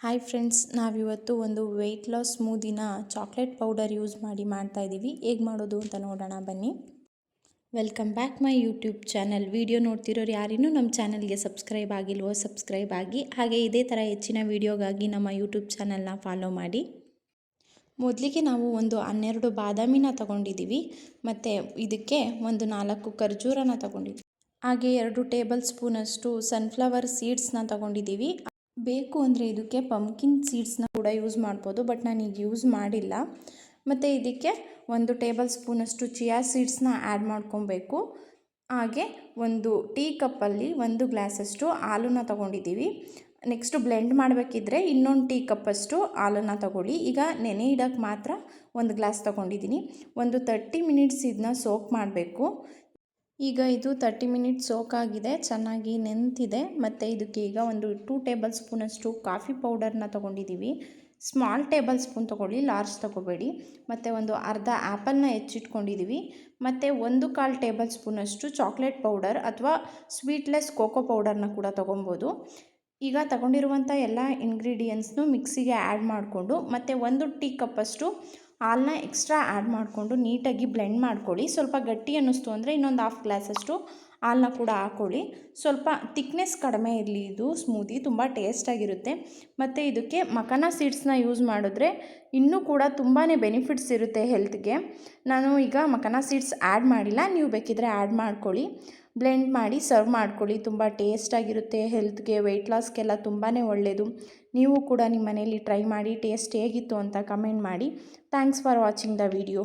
Hi friends, ನಾವಿವತ್ತು ಒಂದು weight loss ಸ್ಮೂದಿನ ಚಾಕ್ಲೇಟ್ ಪೌಡರ್ ಯೂಸ್ ಮಾಡಿ ಮಾಡ್ತಾ ಇದ್ದೀವಿ. ಹೇಗೆ ಮಾಡೋದು ಅಂತ ನೋಡೋಣ ಬನ್ನಿ. Welcome back my YouTube channel. Video ನೋಡ್ತಿರೋರು ಯಾರಿನ್ನೂ ನಮ್ಮ ಚಾನಲ್ಗೆ ಸಬ್ಸ್ಕ್ರೈಬ್ ಆಗಿಲ್ವೋ ಸಬ್ಸ್ಕ್ರೈಬ್ ಆಗಿ, ಹಾಗೆ ಇದೇ ಥರ ಹೆಚ್ಚಿನ ವೀಡಿಯೋಗಾಗಿ ನಮ್ಮ ಯೂಟ್ಯೂಬ್ ಚಾನಲ್ನ ಫಾಲೋ ಮಾಡಿ. ಮೊದಲಿಗೆ ನಾವು ಒಂದು 12 ಬಾದಾಮಿನ ತಗೊಂಡಿದ್ದೀವಿ ಮತ್ತು ಇದಕ್ಕೆ ಒಂದು 4 ಖರ್ಜೂರನ ತಗೊಂಡಿದ್ದೀವಿ. ಹಾಗೆ 2 ಟೇಬಲ್ ಸ್ಪೂನಷ್ಟು ಸನ್ಫ್ಲವರ್ ಸೀಡ್ಸ್ನ ತಗೊಂಡಿದ್ದೀವಿ. ಬೇಕು ಅಂದರೆ ಇದಕ್ಕೆ ಪಂಪ್ಕಿನ್ ಸೀಡ್ಸ್ನ ಕೂಡ ಯೂಸ್ ಮಾಡ್ಬೋದು, ಬಟ್ ನಾನೀಗ ಯೂಸ್ ಮಾಡಿಲ್ಲ. ಮತ್ತು ಇದಕ್ಕೆ 1 ಟೇಬಲ್ ಸ್ಪೂನಷ್ಟು ಚಿಯಾ ಸೀಡ್ಸ್ನ ಆ್ಯಡ್ ಮಾಡ್ಕೊಬೇಕು. ಹಾಗೆ ಒಂದು ಟೀ ಕಪ್ಪಲ್ಲಿ 1 ಗ್ಲಾಸಷ್ಟು ಹಾಲನ್ನು ತಗೊಂಡಿದ್ದೀವಿ. ನೆಕ್ಸ್ಟು ಬ್ಲೆಂಡ್ ಮಾಡಬೇಕಿದ್ರೆ ಇನ್ನೊಂದು ಟೀ ಕಪ್ಪಷ್ಟು ಹಾಲನ್ನು ತಗೊಳ್ಳಿ. ಈಗ ನೆನೆ ಇಡೋಕ್ಕೆ ಮಾತ್ರ 1 ಗ್ಲಾಸ್ ತಗೊಂಡಿದ್ದೀನಿ. ಒಂದು 30 ಮಿನಿಟ್ಸ್ ಇದನ್ನ ಸೋಕ್ ಮಾಡಬೇಕು. ಈಗ ಇದು 30 ಮಿನಿಟ್ಸ್ ಸೋಕ್ ಆಗಿದೆ, ಚೆನ್ನಾಗಿ ನೆಂತಿದೆ. ಮತ್ತು ಇದಕ್ಕೆ ಈಗ ಒಂದು 2 ಟೇಬಲ್ ಸ್ಪೂನಷ್ಟು ಕಾಫಿ ಪೌಡರ್ನ ತೊಗೊಂಡಿದ್ದೀವಿ. ಸ್ಮಾಲ್ ಟೇಬಲ್ ಸ್ಪೂನ್ ತೊಗೊಳ್ಳಿ, ಲಾರ್ಜ್ ತೊಗೋಬೇಡಿ. ಮತ್ತು ಒಂದು ಅರ್ಧ ಆ್ಯಪಲ್ನ ಹೆಚ್ಚಿಟ್ಕೊಂಡಿದ್ದೀವಿ. ಮತ್ತು 1/4 ಟೇಬಲ್ ಸ್ಪೂನಷ್ಟು ಚಾಕ್ಲೇಟ್ ಪೌಡರ್ ಅಥವಾ ಸ್ವೀಟ್ಲೆಸ್ ಕೋಕೋ ಪೌಡರ್ನ ಕೂಡ ತೊಗೊಬೋದು. ಈಗ ತಗೊಂಡಿರುವಂಥ ಎಲ್ಲ ಇಂಗ್ರೀಡಿಯೆಂಟ್ಸ್ನು ಮಿಕ್ಸಿಗೆ ಆ್ಯಡ್ ಮಾಡಿಕೊಂಡು ಮತ್ತು 1 ಟೀ ಕಪ್ಪಷ್ಟು ಹಾಲನ್ನ ಎಕ್ಸ್ಟ್ರಾ ಆ್ಯಡ್ ಮಾಡಿಕೊಂಡು ನೀಟಾಗಿ ಬ್ಲೆಂಡ್ ಮಾಡ್ಕೊಳ್ಳಿ. ಸ್ವಲ್ಪ ಗಟ್ಟಿ ಅನ್ನಿಸ್ತು ಅಂದರೆ ಇನ್ನೊಂದು 1/2 ಗ್ಲಾಸಷ್ಟು ಹಾಲನ್ನ ಕೂಡ ಹಾಕ್ಕೊಳ್ಳಿ. ಸ್ವಲ್ಪ ತಿಕ್ನೆಸ್ ಕಡಿಮೆ ಇರಲಿ, ಇದು ಸ್ಮೂದಿ ತುಂಬ ಟೇಸ್ಟಾಗಿರುತ್ತೆ. ಮತ್ತು ಇದಕ್ಕೆ ಮಖಾನ ಸೀಡ್ಸ್ನ ಯೂಸ್ ಮಾಡಿದ್ರೆ ಇನ್ನೂ ಕೂಡ ತುಂಬಾ ಬೆನಿಫಿಟ್ಸ್ ಇರುತ್ತೆ ಹೆಲ್ತ್ಗೆ. ನಾನು ಈಗ ಮಖಾನ ಸೀಡ್ಸ್ ಆ್ಯಡ್ ಮಾಡಿಲ್ಲ, ನೀವು ಬೇಕಿದ್ರೆ ಆ್ಯಡ್ ಮಾಡ್ಕೊಳ್ಳಿ. ಬ್ಲೆಂಡ್ ಮಾಡಿ ಸರ್ವ್ ಮಾಡ್ಕೊಳ್ಳಿ. ತುಂಬ ಟೇಸ್ಟಾಗಿರುತ್ತೆ, ಹೆಲ್ತ್ಗೆ ವೆಯ್ಟ್ ಲಾಸ್ಗೆಲ್ಲ ತುಂಬಾ ಒಳ್ಳೆಯದು. ನೀವು ಕೂಡ ನಿಮ್ಮ ಮನೆಯಲ್ಲಿ ಟ್ರೈ ಮಾಡಿ ಟೇಸ್ಟ್ ಹೇಗಿತ್ತು ಅಂತ ಕಮೆಂಟ್ ಮಾಡಿ. Thanks for watching the video.